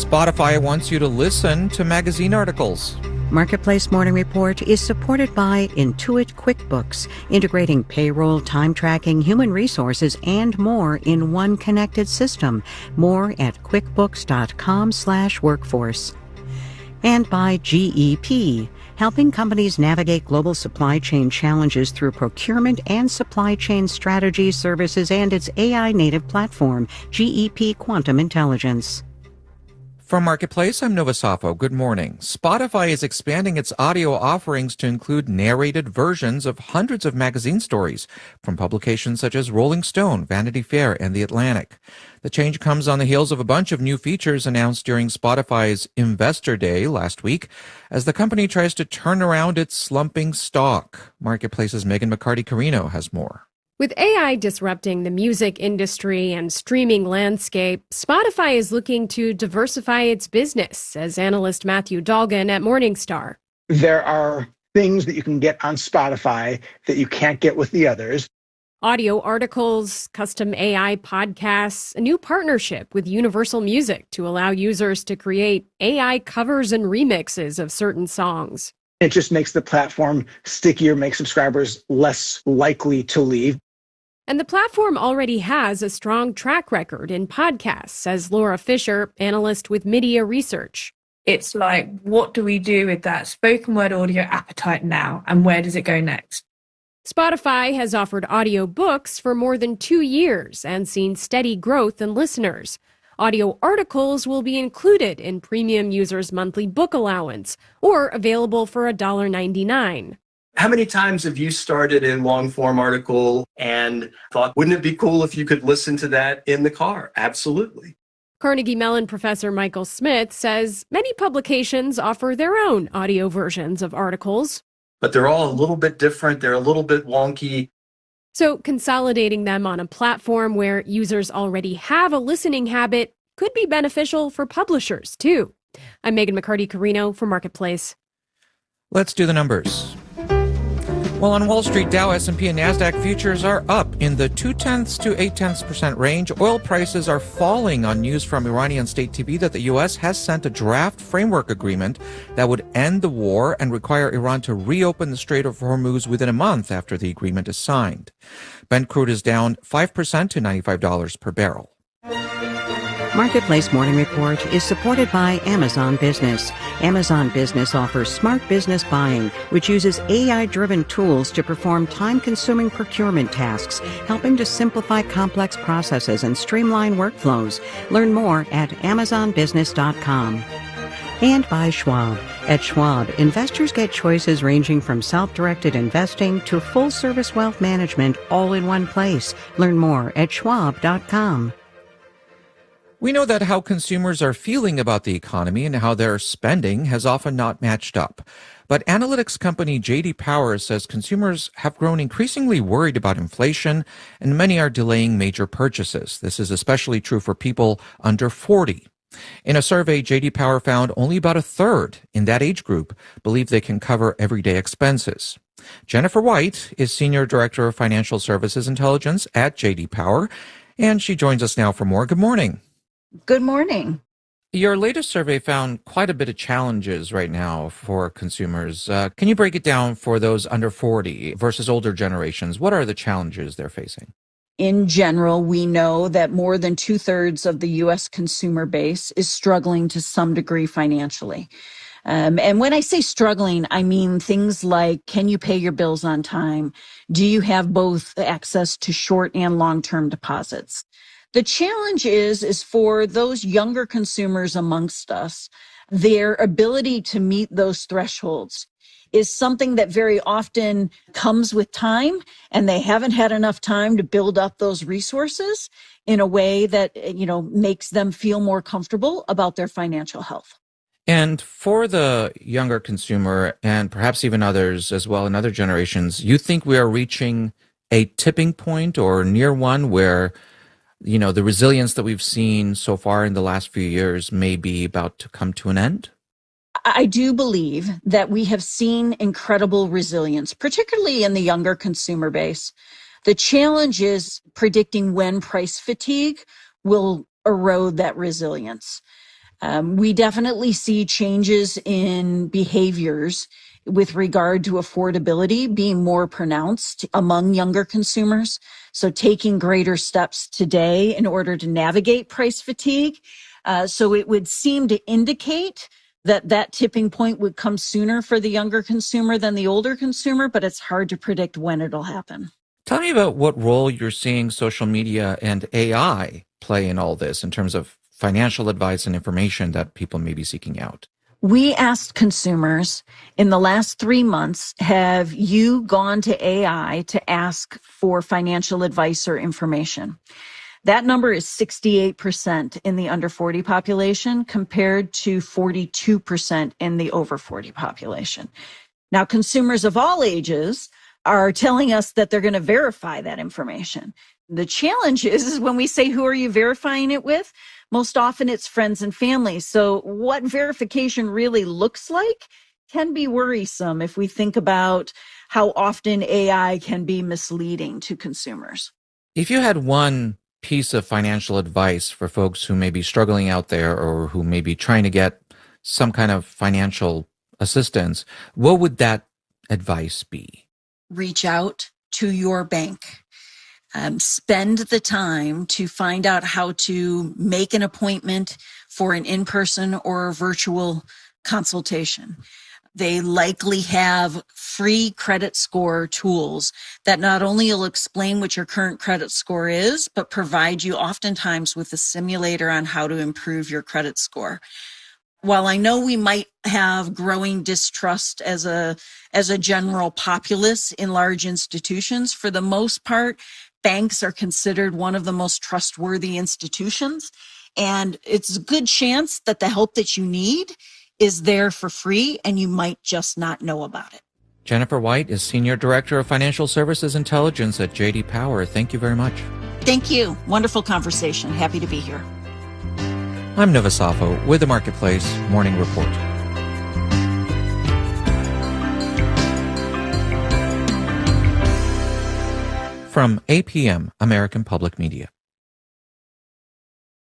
Spotify wants you to listen to magazine articles. Marketplace Morning Report is supported by Intuit QuickBooks, integrating payroll, time tracking, human resources, and more in one connected system. More at quickbooks.com/workforce. And by GEP, helping companies navigate global supply chain challenges through procurement and supply chain strategy services and its AI-native platform, GEP Quantum Intelligence. From Marketplace, I'm Nova Safo. Good morning. Spotify is expanding its audio offerings to include narrated versions of hundreds of magazine stories from publications such as Rolling Stone, Vanity Fair, and The Atlantic. The change comes on the heels of a bunch of new features announced during Spotify's Investor Day last week as the company tries to turn around its slumping stock. Marketplace's Megan McCarty-Carino has more. With AI disrupting the music industry and streaming landscape, Spotify is looking to diversify its business, says analyst Matthew Dolgan at Morningstar. There are things that you can get on Spotify that you can't get with the others. Audio articles, custom AI podcasts, a new partnership with Universal Music to allow users to create AI covers and remixes of certain songs. It just makes the platform stickier, makes subscribers less likely to leave. And the platform already has a strong track record in podcasts, says Laura Fisher, analyst with Media Research. It's like, what do we do with that spoken word audio appetite now, and where does it go next? Spotify has offered audio books for more than 2 years and seen steady growth in listeners. Audio articles will be included in premium users' monthly book allowance or available for $1.99. How many times have you started in long-form article and thought, wouldn't it be cool if you could listen to that in the car? Absolutely. Carnegie Mellon professor Michael Smith says many publications offer their own audio versions of articles. But they're all a little bit different. They're a little bit wonky. So consolidating them on a platform where users already have a listening habit could be beneficial for publishers, too. I'm Megan McCarty-Carino for Marketplace. Let's do the numbers. Well, on Wall Street, Dow, S&P, and NASDAQ futures are up in the 0.2 to 0.8% range. Oil prices are falling on news from Iranian state TV that the U.S. has sent a draft framework agreement that would end the war and require Iran to reopen the Strait of Hormuz within a month after the agreement is signed. Brent crude is down 5% to $95 per barrel. Marketplace Morning Report is supported by Amazon Business. Amazon Business offers smart business buying, which uses AI-driven tools to perform time-consuming procurement tasks, helping to simplify complex processes and streamline workflows. Learn more at amazonbusiness.com. And by Schwab. At Schwab, investors get choices ranging from self-directed investing to full-service wealth management all in one place. Learn more at schwab.com. We know that how consumers are feeling about the economy and how they're spending has often not matched up. But analytics company J.D. Power says consumers have grown increasingly worried about inflation, and many are delaying major purchases. This is especially true for people under 40. In a survey, J.D. Power found only about a third in that age group believe they can cover everyday expenses. Jennifer White is Senior Director of Financial Services Intelligence at J.D. Power, and she joins us now for more. Good morning. Good morning. Your latest survey found quite a bit of challenges right now for consumers. Can you break it down for those under 40 versus older generations? What are the challenges they're facing? In general, we know that more than 2/3 of the U.S. consumer base is struggling to some degree financially. And when I say struggling, I mean things like, can you pay your bills on time? Do you have both access to short and long-term deposits? The challenge is for those younger consumers amongst us, their ability to meet those thresholds is something that very often comes with time, and they haven't had enough time to build up those resources in a way that, makes them feel more comfortable about their financial health. And for the younger consumer, and perhaps even others as well in other generations, you think we are reaching a tipping point or near one where the resilience that we've seen so far in the last few years may be about to come to an end? I do believe that we have seen incredible resilience, particularly in the younger consumer base. The challenge is predicting when price fatigue will erode that resilience. We definitely see changes in behaviors with regard to affordability being more pronounced among younger consumers. So taking greater steps today in order to navigate price fatigue. So it would seem to indicate that tipping point would come sooner for the younger consumer than the older consumer, but it's hard to predict when it'll happen. Tell me about what role you're seeing social media and AI play in all this in terms of financial advice and information that people may be seeking out. We asked consumers in the last 3 months, have you gone to AI to ask for financial advice or information? That number is 68% in the under 40 population compared to 42% in the over 40 population. Now, consumers of all ages are telling us that they're going to verify that information. The challenge is when we say, who are you verifying it with? Most often it's friends and family. So what verification really looks like can be worrisome if we think about how often AI can be misleading to consumers. If you had one piece of financial advice for folks who may be struggling out there or who may be trying to get some kind of financial assistance, what would that advice be? Reach out to your bank. Spend the time to find out how to make an appointment for an in-person or a virtual consultation. They likely have free credit score tools that not only will explain what your current credit score is, but provide you oftentimes with a simulator on how to improve your credit score. While I know we might have growing distrust as a general populace in large institutions, for the most part, banks are considered one of the most trustworthy institutions. And it's a good chance that the help that you need is there for free and you might just not know about it. Jennifer White is Senior Director of Financial Services Intelligence at J.D. Power. Thank you very much. Thank you. Wonderful conversation. Happy to be here. I'm Nova Safo with the Marketplace Morning Report. From APM, American Public Media.